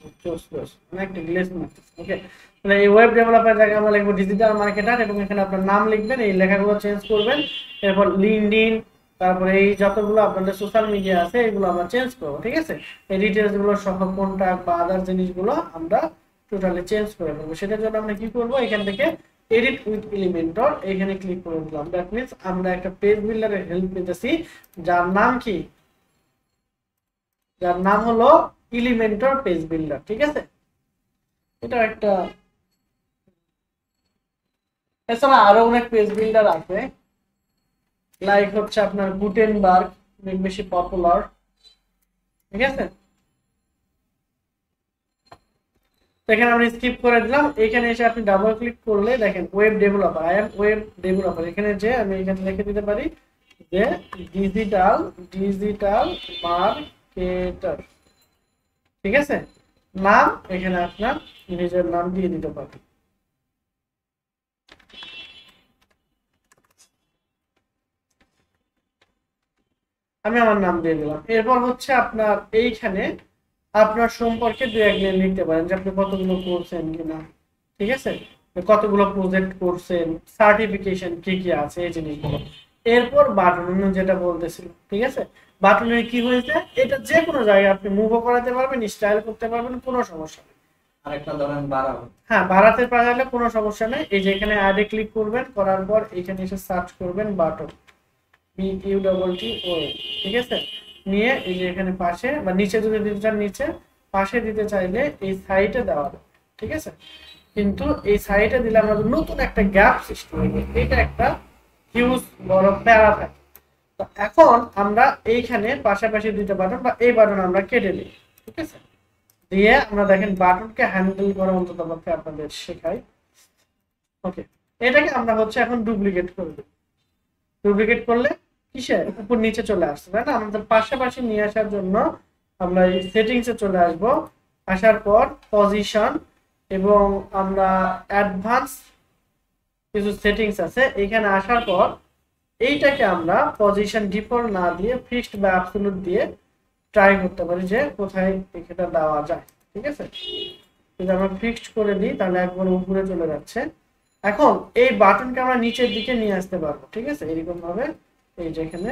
একটা গ্লেজ মারতেছে। ওকে, তাহলে এই ওয়েব ডেভেলপার জায়গায় আমরা লিখবো ডিজিটাল মার্কেটার এবং এখানে আপনার নাম লিখবেন, এই লেখাগুলো চেঞ্জ করবেন। এরপর লিঙ্কডইন, তারপরে এই যতগুলো আপনাদের সোশ্যাল মিডিয়া আছে এগুলো আমরা চেঞ্জ করবো, ঠিক আছে। এই ডিটেলস গুলো সহ কন্টাক্ট বা আদার জিনিসগুলো আমরা টোটালি চেঞ্জ করে দেবো। সেটার জন্য আমরা কি করবো, এখান থেকে এডিট উইথ এলিমেন্টর এখানে ক্লিক করে দিলাম। দ্যাট মিন্স আমরা একটা পেজ বিল্ডারের হেল্প পেতেছি, যার নাম কি, যার নাম হলো এলিমেন্টর পেজ বিল্ডার, ঠিক আছে। এটা একটা, এছাড়া আরো অনেক পেজ বিল্ডার আছে, লাইক হচ্ছে আপনার গুটেনবার্গ, বেশি পপুলার, ঠিক আছে। এখানে আমরা স্কিপ করে দিলাম। এখানে এসে আপনি ডাবল ক্লিক করলে দেখেন web developer, I am web developer. এখানে যে আমি এখানে লিখে দিতে পারি যে ডিজিটাল মার্কেটার, ঠিক আছে। নাম এখানে আপনার নিজের নাম দিয়ে দিতে পারি। আমি আমার নাম দিয়ে দিলাম। এরপর হচ্ছে আপনার এইখানে আপনার সম্পর্কে দু এক লাইন লিখতে পারেন যে আপনি কতগুলো করছেন কিনা, ঠিক আছে, কতগুলো প্রজেক্ট করছেন, সার্টিফিকেশন কি কি আছে এই জিনিসগুলো। এরপর বাটন যেটা বলতেছিল, ঠিক আছে, বাটনের কি হয়েছে, এটা যে কোনো জায়গায় আপনি মুভও করাতে পারবেন, স্টাইল করতে পারবেন, কোনো সমস্যা নেই। আরেকটা ধরেন বাড়াবো, হ্যাঁ বাড়াতে পারলে কোনো সমস্যা নেই। এই যে এখানে অ্যাডে ক্লিক করবেন, করার পর এখানে এসে সার্চ করবেন বাটন, BUTTON, ঠিক আছে। নিয়ে এই যে এখানে পাশে বা নিচে যদি দিতে চান নিচে, পাশে দিতে চাইলে এই সাইডে দেওয়া যাবে, ঠিক আছে। কিন্তু এই সাইডে দিলে আমাদের নতুন একটা গ্যাপ সৃষ্টি হবে, এটা একটা হিউজ বড় প্যারা থাকে। তো এখন আমরা এইখানে পাশাপাশি দুইটা বাটন বা এই বাটন আমরা কেটে দিই, ঠিক আছে। দিয়ে আমরা দেখেন বাটনকে হ্যান্ডেল করা অন্তত পক্ষে আপনাদের শেখাই। ওকে, এটাকে আমরা হচ্ছে এখন ডুপ্লিকেট করে দিই। ডুপ্লিকেট করলে কিসে উপর নিচে চলে আসছে, তাই না। আমাদের পাশাপাশি নিয়ে আসার জন্য আমরা এই সেটিংসে চলে আসব। আসার পর পজিশন এবং আমরা অ্যাডভান্স কিছু সেটিংস আছে, এখানে আসার পর এইটাকে আমরা পজিশন ডিফল্ট না দিয়ে ফিক্সড বা অ্যাবসলিউট দিয়ে ট্রাই করতে পারি যে কোথায় এটা দেওয়া যায়, ঠিক আছে। যদি আমরা ফিক্সড করে দিই তাহলে একবার উপরে চলে যাচ্ছে। এখন এই বাটনকে আমরা নিচের দিকে নিয়ে আসতে পারবো, ঠিক আছে, এরকম ভাবে এই যেখানে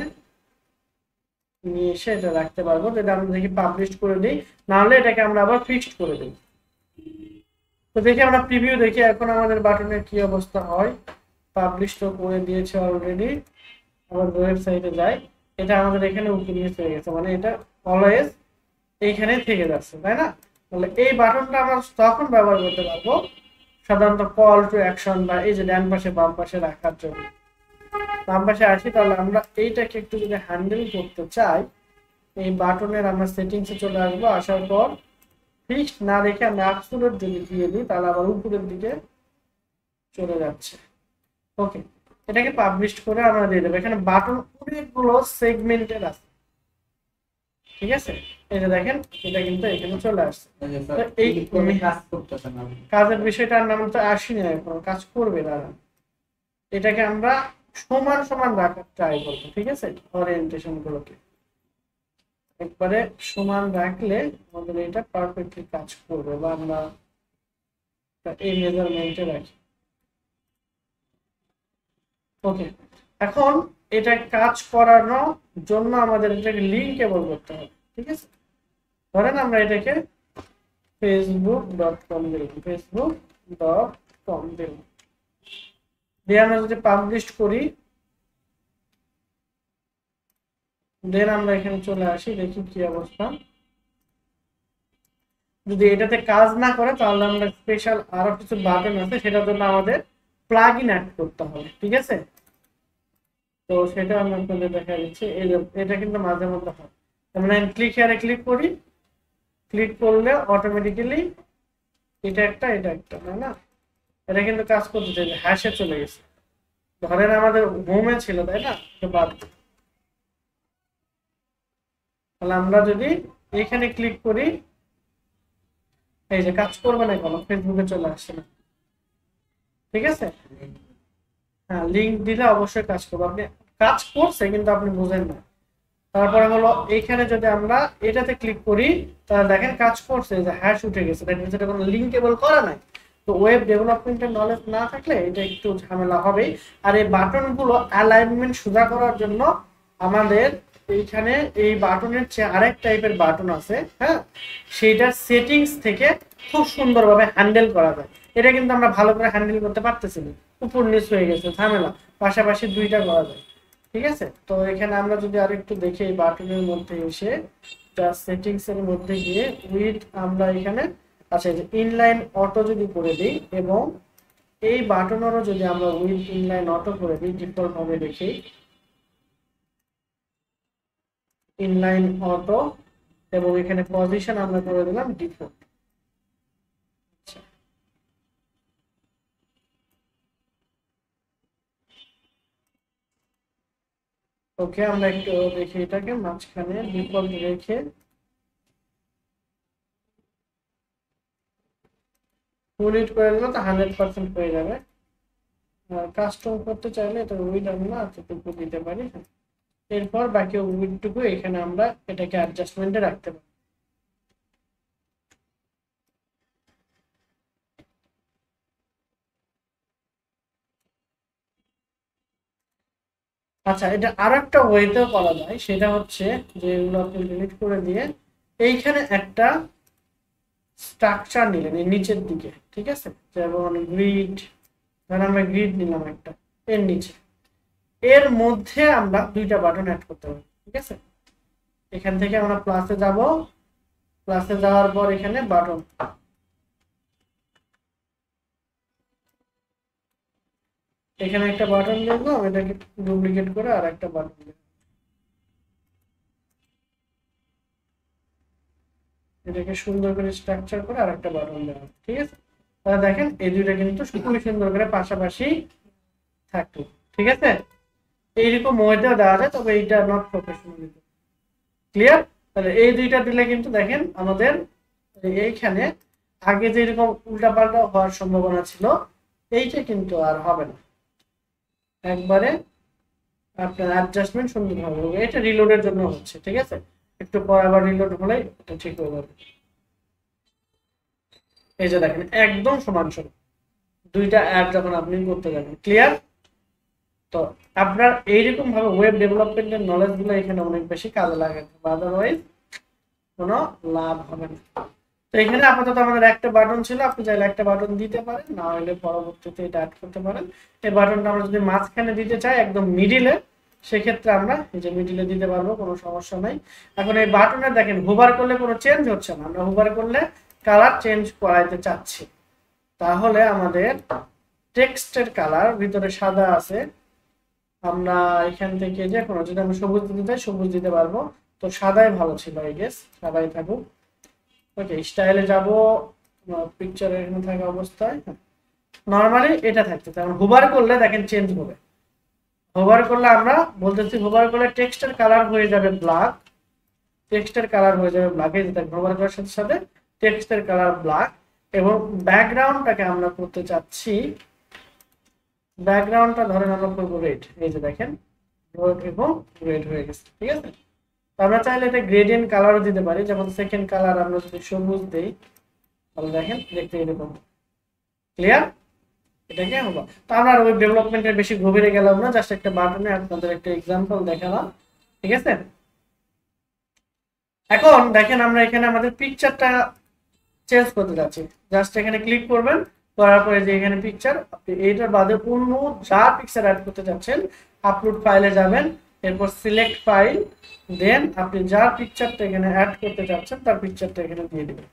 নিয়ে এসে এটা রাখতে পারবো। যেটা আমরা দেখি পাবলিশ করে দিই, না হলে এটাকে আমরা আবার ফিক্সড করে দিই। তো দেখি আমরা প্রিভিউ দেখি এখন আমাদের বাটনের কি অবস্থা হয়। পাবলিশ তো করে দিয়েছে অলরেডি, আবার ওয়েবসাইটে যাই, এটা আমাদের এখানে উপরে নিয়ে চলে গেছে, মানে এটা অলওয়েজ এইখানে থেকে যাচ্ছে, তাই না। তাহলে এই বাটনটা আমরা তখন ব্যবহার করতে পারবো সাধারণত কল টু অ্যাকশন বা এই যে ডান পাশে বাম পাশে রাখার জন্য। বাম পাশে আসি, তাহলে আমরা এইটাকে একটু যদি হ্যান্ডেল করতে চাই, এই বাটনের আমরা সেটিংসে চলে আসবো। আসার পর ফিক্সড না রেখে আমরা অ্যাবসলিউট যদি দিয়ে দিই তাহলে আবার উপরের দিকে চলে যাচ্ছে। ওকে, এটাকে পাবলিশ করে আমরা দিয়ে দেবো। এখানে বাটন অনেকগুলো সেগমেন্টের আছে, ঠিক আছে। এই যে দেখেন এটা কিন্তু এখানে চলে আসছে। এই কাজ করতেছে না, কাজের বিষয়টার নাম তো আসেনি এখন, কাজ করবে তারা। এটাকে আমরা সমান সমান রাখার ট্রাই করবো, ঠিক আছে। ওরিয়েন্টেশন গুলোকে একবারে সমান রাখলে আমাদের এটা পারফেক্টলি কাজ করবে। বা আমরা এই মেজারমেন্টে রাখি। ওকে, এখন এটা কাজ করানোর জন্য আমাদের এটাকে লিঙ্কেবল করতে হবে, ঠিক আছে। ধরেন আমরা এটাকে facebook.com দিলাম, facebook.com দিলাম, দিয়ে আমরা যদি পাবলিশ করি, দেন আমরা এখানে চলে আসি, দেখি কি অবস্থা। যদি এটাতে কাজ না করে তাহলে আমরা স্পেশাল আরো কিছু বাটন আছে, সেটার জন্য আমাদের প্লাগ ইন অ্যাড করতে হবে, ঠিক আছে। তো সেটা আমি আপনাদের দেখা দিচ্ছি। এটা কিন্তু মাঝে মধ্যে হয়, আমরা ক্লিক হিয়ারে ক্লিক করি, ক্লিক করলে অটোমেটিক্যালি এটা একটা তাই না। এটা কিন্তু কাজ করতে চাই, হ্যাশে চলে গেছে। ধরেন আমাদের হোমে ছিল, তাই না, বাদ। তাহলে আমরা যদি এখানে ক্লিক করি, এই যে কাজ করবে না, কোনো ফেসবুকে চলে আসছে না, ঠিক আছে। হ্যাঁ, লিংক দিলে অবশ্যই কাজ করবে। আপনি কাজ করছে কিন্তু আপনি বুঝেন না। তারপরে হলো এইখানে যদি আমরা এটাতে ক্লিক করি তাহলে দেখেন কাজ করছে, যে হ্যাশ উঠে গেছে, দ্যাট মিন্স এটা কোনো লিংকেবল করা নাই। তো ওয়েব ডেভেলপমেন্টের নলেজ না থাকলে এটা একটু ঝামেলা হবে। আর এই বাটনগুলো অ্যালাইনমেন্ট সোজা করার জন্য আমাদের এইখানে এই বাটনের চেয়ে আরেক টাইপের বাটন আছে, হ্যাঁ, সেইটার সেটিংস থেকে খুব সুন্দরভাবে হ্যান্ডেল করা যায়। এটা কিন্তু আমরা ভালো করে হ্যান্ডেল করতে পারতেছি না, উপর নিচ হয়ে গেছে ঝামেলা, পাশাপাশি দুইটা করা যায়। ঠিক আছে, তো এখানে আমরা যদি আরেকটু দেখি এই বাটনের মধ্যে এসে জাস্ট সেটিংস এর মধ্যে গিয়ে উইথ আমরা এখানে আচ্ছা যে ইনলাইন অটো যদি করে দিই এবং এই বাটনেরও যদি আমরা উইথ ইনলাইন অটো করে দিই, ডিফল্ট ভাবে দেখি ইনলাইন অটো এবং এখানে পজিশন আমরা করে দিলাম ডিফল্ট। ওকে, আমরা একটু দেখি এটাকে মাঝখানে ডিফল্ট রেখে ফুল হিট করে দিলে তো 100% হয়ে যাবে। কাস্টম করতে চাইলে এটা উইড আমরা এতটুকু দিতে পারি, এরপর বাকি উইডটুকু এখানে আমরা এটাকে অ্যাডজাস্টমেন্টে রাখতে পারি। আচ্ছা, এটা আর একটা ওয়েতেও করা যায়, সেটা হচ্ছে যে এগুলো আপনি ডিলিট করে দিয়ে এইখানে একটা স্ট্রাকচার নিলেন এই নিচের দিকে, ঠিক আছে, যেমন গ্রিড, ধরেন আমরা গ্রিড নিলাম একটা এর নিচে, এর মধ্যে আমরা দুইটা বাটন অ্যাড করতে পারি। ঠিক আছে, এখান থেকে আমরা প্লাসে যাব, প্লাসে যাওয়ার পর এখানে বাটন, এখানে একটা বাটন দেব, এটাকে ডুপ্লিকেট করে আর একটা বাটন দেব, এটাকে সুন্দর করে স্ট্রাকচার করে আর একটা বাটন দেব। ঠিক আছে, তাহলে দেখেন এই দুইটা কিন্তু খুবই সুন্দর করে পাশাপাশি থাকবে। ঠিক আছে, এইরকম ওয়েতেও দেওয়া যায়, তবে এইটা নট প্রফেশনাল। ক্লিয়ার? তাহলে এই দুইটা দিলে কিন্তু দেখেন আমাদের এইখানে আগে যেরকম উল্টাপাল্টা হওয়ার সম্ভাবনা ছিল এইটা কিন্তু আর হবে না, একবারে আপনার অ্যাডজাস্টমেন্ট সুন্দর হবে। এটা রিলোডের জন্য হচ্ছে, ঠিক আছে, একটু পর আবার রিলোড হলে এটা ঠিক হয়ে যাবে। এই যে দেখেন একদম সমান সমান দুইটা অ্যাড যখন আপনি করতে যাবেন। ক্লিয়ার? তো আপনার এইরকম ভাবে ওয়েব ডেভেলপমেন্টের নলেজ গুলো এখানে অনেক বেশি কাজে লাগে, আদারওয়াইজ কোনো লাভ হবে না। তো এখানে আপাতত আমাদের একটা বাটন ছিল, আপনি চাইলে একটা বাটন দিতে পারেন, না হলে পরবর্তীতে এটা অ্যাড করতে পারেন। এই বাটনটা আমরা যদি মাঝখানে দিতে চাই একদম মিডিলে, সেক্ষেত্রে আমরা এই যে মিডিলে দিতে পারবো, কোনো সমস্যা নাই। এখন এই বাটনে দেখেন হোভার করলে কোনো চেঞ্জ হচ্ছে না, আমরা হোভার করলে কালার চেঞ্জ করাইতে চাচ্ছি, তাহলে আমাদের টেক্সটের কালার ভিতরে সাদা আছে, আমরা এখান থেকে যে কোনো যদি আমরা সবুজ দিতে চাই সবুজ দিতে পারবো, তো সাদাই ভালো ছিল, আই গেস সাদাই থাকুক। ওকে, স্টাইলে যাব, পিকচার এখানে থাকা অবস্থায় নরমালি এটা থাকছে, তার হোভার করলে দেখেন চেঞ্জ হবে। হোভার করলে আমরা বলতেছি হোভার করলে টেক্সটের কালার হয়ে যাবে ব্ল্যাক, টেক্সটের কালার হয়ে যাবে ব্ল্যাক, এই যে হোভার করার সাথে সাথে টেক্সটের কালার ব্ল্যাক, এবং ব্যাকগ্রাউন্ডটাকে আমরা করতে চাচ্ছি, ব্যাকগ্রাউন্ডটা ধরেন আমরা করবো রেড, এই যে দেখেন রেড এবং রেড হয়ে গেছে। ঠিক আছে, আমরা চাইলে এটা গ্রেডিয়েন্ট কালারও দিতে পারি, যেমন সেকেন্ড কালার আমরা যদি সবুজ দেই তাহলে দেখেন দেখতে এরকম। ক্লিয়ার? এটাকে হবে। তো আমরা ওয়েব ডেভেলপমেন্টের বেশি গভীরে গেলাম না, জাস্ট একটা বাটনে আপনাদের একটা এক্সাম্পল দেখালাম। ঠিক আছে, এখন দেখেন আমরা এখানে আমাদের পিকচারটা চেঞ্জ করতে যাচ্ছি, জাস্ট এখানে ক্লিক করবেন, করার পরে যে এখানে পিকচার, আপনি এইটার বাদে অন্য যা পিকচার অ্যাড করতে যাচ্ছেন আপলোড ফাইলে যাবেন, এরপর সিলেক্ট ফাইল, দেন আপনি যা পিকচারটা এখানে অ্যাড করতে যাচ্ছেন তার পিকচারটা এখানে দিয়ে দিবেন।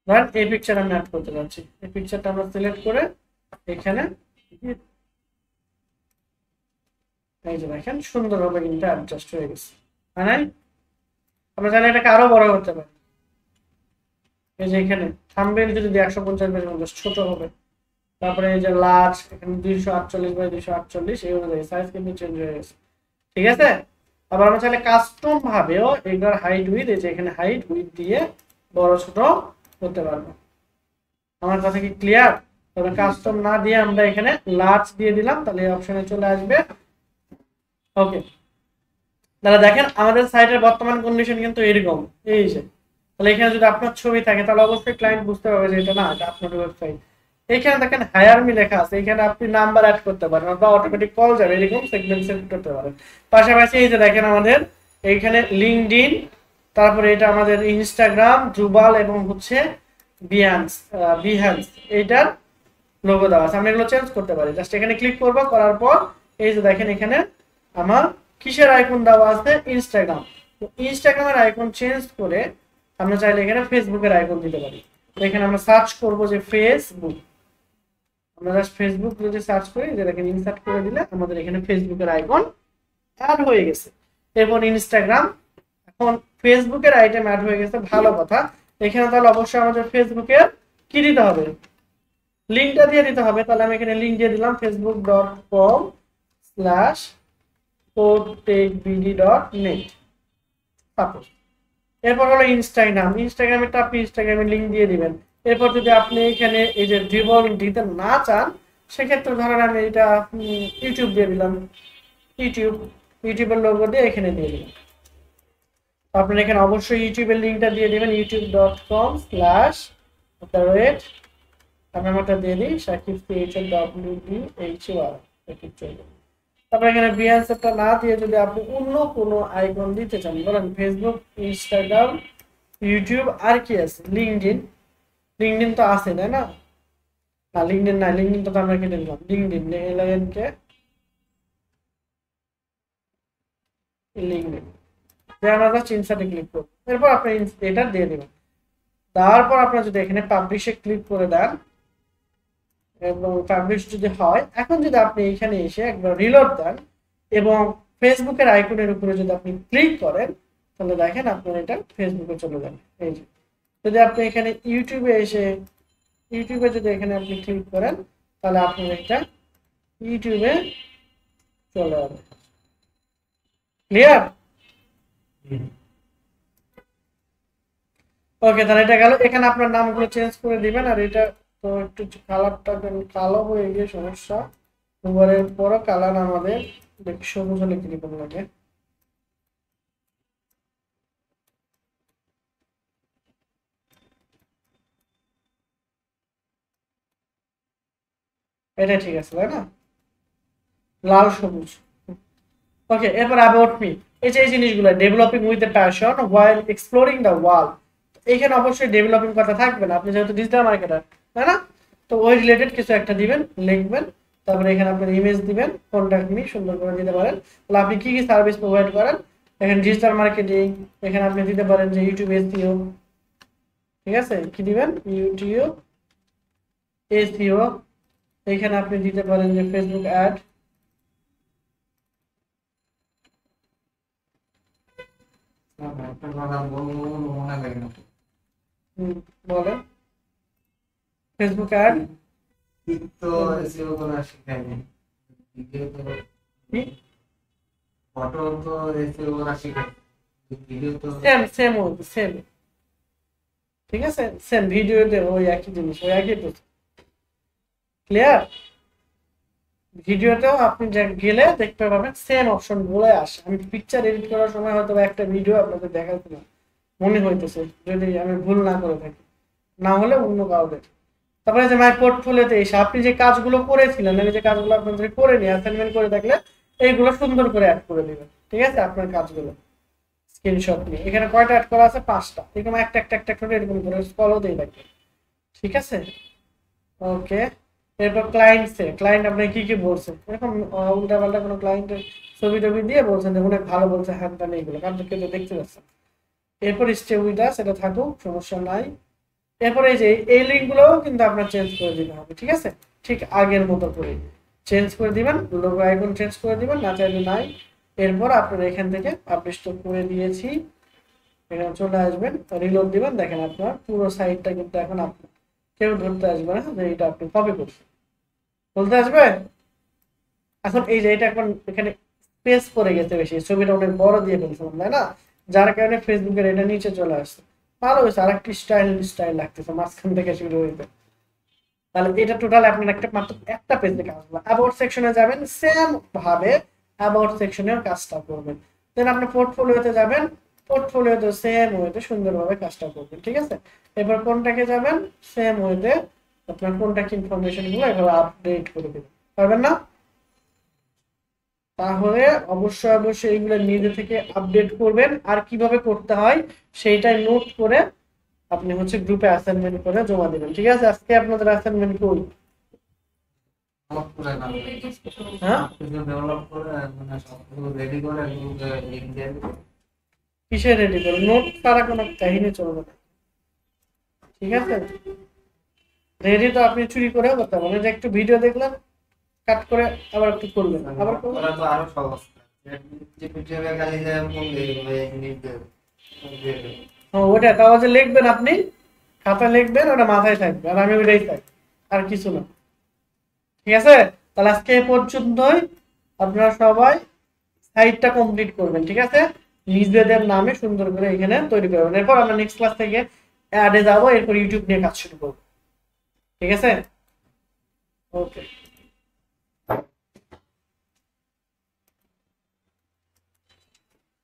ধরেন এই পিকচার আমি অ্যাড করতে যাচ্ছি, এই পিকচারটা আমরা সিলেক্ট করে এখানে এই যে দেখেন সুন্দরভাবে কিন্তু অ্যাডজাস্ট হয়ে গেছে। মানে আমরা চাইলে এটাকে আরো বড় করতে পারি, এই যে এখানে থাম্বনেল যদি 150 ছোট হবে, তারপরে এই যে লার্জ এখানে 248 বাই 248, এই অনুযায়ী সাইজ কিন্তু চেঞ্জ হয়ে গেছে। ঠিক আছে, আবার আমরা চাইলে কাস্টম ভাবেও এটার হাইট উইথ, এই যে এখানে হাইট উইথ দিয়ে বড় ছোট করতে পারবো। আমার কথা কি ক্লিয়ার? তবে কাস্টম না দিয়ে আমরা এখানে লার্জ দিয়ে দিলাম, তাহলে এই অপশনে চলে আসবে। ওকে, তাহলে দেখেন আমাদের সাইটের বর্তমান কন্ডিশন কিন্তু এরকম, এই যে তাহলে এখানে যদি আপনার ছবি থাকে তাহলে অবশ্যই ক্লায়েন্ট বুঝতে পারবে যে এটা না, এটা আপনার ওয়েবসাইট। এখানে দেখেন হায়ার মি লেখা আছে, এখানে আপনি নাম্বার অ্যাড করতে পারেন বা অটোমেটিক কল যাবে, এরকম সেগমেন্ট সেট করতে পারেন। পাশাপাশি এই যে দেখেন আমাদের এইখানে লিঙ্কডইন, তারপরে এটা আমাদের ইনস্টাগ্রাম, জুবাল এবং হচ্ছে বিহ্যান্স এইটার লোগো দেওয়া আছে। আমরা এগুলো চেঞ্জ করতে পারি, জাস্ট এখানে ক্লিক করব, করার পর এই যে দেখেন এখানে আমার কিসের আইকন দেওয়া আছে, ইনস্টাগ্রাম। তো ইনস্টাগ্রামের আইকন চেঞ্জ করে আমরা চাইলে এখানে ফেসবুকের আইকন দিতে পারি। তো এখানে আমরা সার্চ করব যে ফেসবুক, আমরা জাস্ট ফেসবুক যদি সার্চ করি, যে দেখেন ইনসার্ট করে দিলে আমাদের এখানে ফেসবুকের আইকন অ্যাড হয়ে গেছে। এরপর ইনস্টাগ্রাম, এখন ফেসবুকের আইটেম অ্যাড হয়ে গেছে, ভালো কথা। এখানে তাহলে অবশ্যই আমাদের ফেসবুকের কি দিতে হবে, লিঙ্কটা দিয়ে দিতে হবে। তাহলে আমি এখানে লিঙ্ক দিয়ে দিলাম facebook.com/codetekbd.net সাপোজ। এরপর হলো ইনস্টাগ্রাম, ইনস্টাগ্রামেরটা আপনি ইনস্টাগ্রামের লিঙ্ক দিয়ে দিবেন। এরপর যদি আপনি এখানে এই যে ড্রিবল দিতে না চান, সেক্ষেত্রে ধরেন আমি এটা ইউটিউব দিয়ে দিলাম, ইউটিউবের লোগো দিয়ে এখানে দিয়ে দিলাম। আপনার এখানে অবশ্যই ইউটিউবের লিঙ্কটা দিয়ে দিবেন, youtube.com/, আমি আমারটা দিয়ে দিই শাকিব CHLWBHUR। তারপর এখানে বিএনসেটটা না দিয়ে যদি আপনি অন্য কোনো আইকন দিতে চান, বলেন ফেসবুক, ইনস্টাগ্রাম, ইউটিউব, আর কি আছে, লিঙ্কডইন তো আছে তাই না? না লিঙ্কডইন না, লিঙ্কডইন তো আমরা কেটে দিলাম। লিঙ্কডইন আমরা জাস্ট ইনসার্টে ক্লিক করব, এরপর আপনি এটা দিয়ে দিবেন। তারপর আপনারা যদি এখানে পাবলিশে ক্লিক করে দেন এবং পাবলিশ যদি হয়, এখন যদি আপনি এখানে এসে একবার রিলোড দেন এবং ফেসবুকের আইকনের উপরে যদি আপনি ক্লিক করেন, তাহলে দেখেন আপনার এটা ফেসবুকে চলে যাবে। এই যে যদি আপনি এখানে ইউটিউবে যদি এখানে আপনি ক্লিক করেন, তাহলে আপনার এটা ইউটিউবে চলে যাবে। ক্লিয়ার? ওকে, তাহলে এটা গেল। এখানে আপনার নামগুলো চেঞ্জ করে দিবেন। আর এটা তো একটু কালারটা কালো হয়ে গিয়ে সমস্যা, দুবারের পরও কালার আমাদের সবুজ হলে কিরকম লাগে। এটা ঠিক আছে তাই না, লাল সবুজ। ওকে, এরপর অ্যাবাউট মি, এই যে এই জিনিসগুলো, developing with a passion while exploring the world, এইখানে অবশ্যই ডেভেলপিং কথা থাকবে না, আপনি যেহেতু ডিজিটাল মার্কেটার তাই না, তো ওই রিলেটেড কিছু একটা দিবেন, লিখবেন। তারপরে এখানে আপনার ইমেজ দিবেন, কন্ট্যাক্ট মি সুন্দর করে দিতে পারেন। তাহলে আপনি কি কি সার্ভিস প্রোভাইড করেন, এখানে ডিজিটাল মার্কেটিং, এখানে আপনি দিতে পারেন যে ইউটিউব এসইও, ঠিক আছে, কি দিবেন, ইউটিউব এসইও। এখানে আপনি দিতে পারেন যে ফেসবুক অ্যাড, বলেন ফেসবুক অ্যাড, তো এসইও করা শিখায়নি, ভিডিও তো ফটো তো এসইও করা শিখায়, ভিডিও তো সেম, ঠিক আছে, সেম ভিডিওতে ওই একই জিনিস, ওই একই প্রসেস। ক্লিয়ার? ভিডিওতেও আপনি গেলে দেখতে পাবেন সেম অপশন গুলো আসে। আমি পিকচার এডিট করার সময় হয়তো একটা ভিডিও আপনাদের দেখাচ্ছি না, মনে হইতেছে যদি আমি ভুল না করে থাকি, না হলে অন্য কাউকে। তারপরে যে মাই পোর্টফোলিওতে এসে আপনি যে কাজগুলো করেছিলেন, আমি যে কাজগুলো আপনাদের করে নিয়ে অ্যাসাইনমেন্ট করে থাকলে এইগুলো সুন্দর করে অ্যাড করে দিবেন, ঠিক আছে, আপনার কাজগুলো স্ক্রিনশট নিয়ে। এখানে কয়টা অ্যাড করা আছে, 5টা, এরকম একটা করে এরকম করে ফলো দিয়ে রাখবেন, ঠিক আছে। ওকে, এরপর ক্লায়েন্ট আপনি কি কি বলছেন, এরকম উল্টা পাল্টা কোনো ক্লায়েন্টের ছবি টবি দিয়ে বলছেন যে অনেক ভালো বলছে, হ্যাঁ তা নেই, এগুলো কারণ কেউ তো দেখতে পাচ্ছেন। এরপর স্টে উইথ আস, এটা থাকুক, সমস্যা নাই। এরপরে এই যে এই লিঙ্কগুলোও কিন্তু আপনার চেঞ্জ করে দিতে হবে, ঠিক আছে, ঠিক আগের মতো করে চেঞ্জ করে দিবেন, লোগো আইকন চেঞ্জ করে দিবেন, না চাইলে নাই। এরপর আপনারা এখান থেকে পাবলিশ তো করে দিয়েছি, এখানে চলে আসবেন, রিলোড দিবেন, দেখেন আপনার পুরো সাইটটা কিন্তু এখন আপনার কেউ ধরতে আসবে না যে এটা আপনি কপি করছেন, বলতে আসবে। এখন এই যে এটা এখন এখানে স্পেস পড়ে গেছে বেশি, ছবিটা অনেক বড় দিয়ে ফেলছিলাম তাই না, যার কারণে ফেসবুকের এটা নিচে চলে আসছে। ভালো হয়েছে, আর একটি স্টাইল লাগতেছে মাঝখান থেকে শুরু হইতে। তাহলে এটা টোটাল আপনার মাত্র একটা পেজ থেকে আসবে। অ্যাবাউট সেকশনে যাবেন, সেম ভাবে অ্যাবাউট সেকশনের কাজটা করবেন। দেন আপনি পোর্টফোলিওতে যাবেন, পোর্টফোলিওতে সেম ওয়েতে সুন্দরভাবে কাজটা করবেন, ঠিক আছে। এরপর কোনটাকে যাবেন, সেম ওয়েতে আপনার কন্ট্যাক্ট ইনফরমেশন গুলো এভাবে আপডেট করে দেবেন, পারবেন না? তাহলে অবশ্যই অবশ্যই এইগুলো নিজে থেকে আপডেট করবেন, আর কিভাবে করতে হয় সেইটাই নোট করে আপনি হচ্ছে গ্রুপে অ্যাসাইনমেন্ট করে জমা দিবেন। ঠিক আছে, আজকে আপনাদের অ্যাসাইনমেন্ট করি। ডেভেলপ করে না হ্যাঁ, কিছু ডেভেলপ করে মানে সব কিছু রেডি করে লিংক দিয়ে দিবো। কিসে রেডি করুন? নোট ছাড়া কোনো কাহিনী চলবে না। ঠিক আছে, রেডি তো আপনি চুরি করেও করতে পারেন, যে একটু ভিডিও দেখলেন কাট করে আবার একটু করবেন, আবার করবেন। ওরা তো আরো সহজ যে পিটিএফ খালি যে কোন এই জিনিস দিয়ে হ্যাঁ, ওটা তাও যে লিখবেন আপনি, খাতা লিখবেন, ওটা মাথায় থাকবে, আর আমি ওইটাই থাকি, আর কিছু না। ঠিক আছে, তাহলে আজকে এই পর্যন্তই। আপনারা সবাই সাইটটা কমপ্লিট করবেন। ঠিক আছে, নিজেদের নামে সুন্দর করে এখানে তৈরি করবেন। এরপর আমরা নেক্সট ক্লাস থেকে অ্যাডে যাবো, এরপর ইউটিউব নিয়ে কাজ শুরু করবো। ঠিক আছে, ওকে।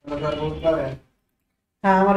ওরা বলতে পারে হ্যাঁ, আমার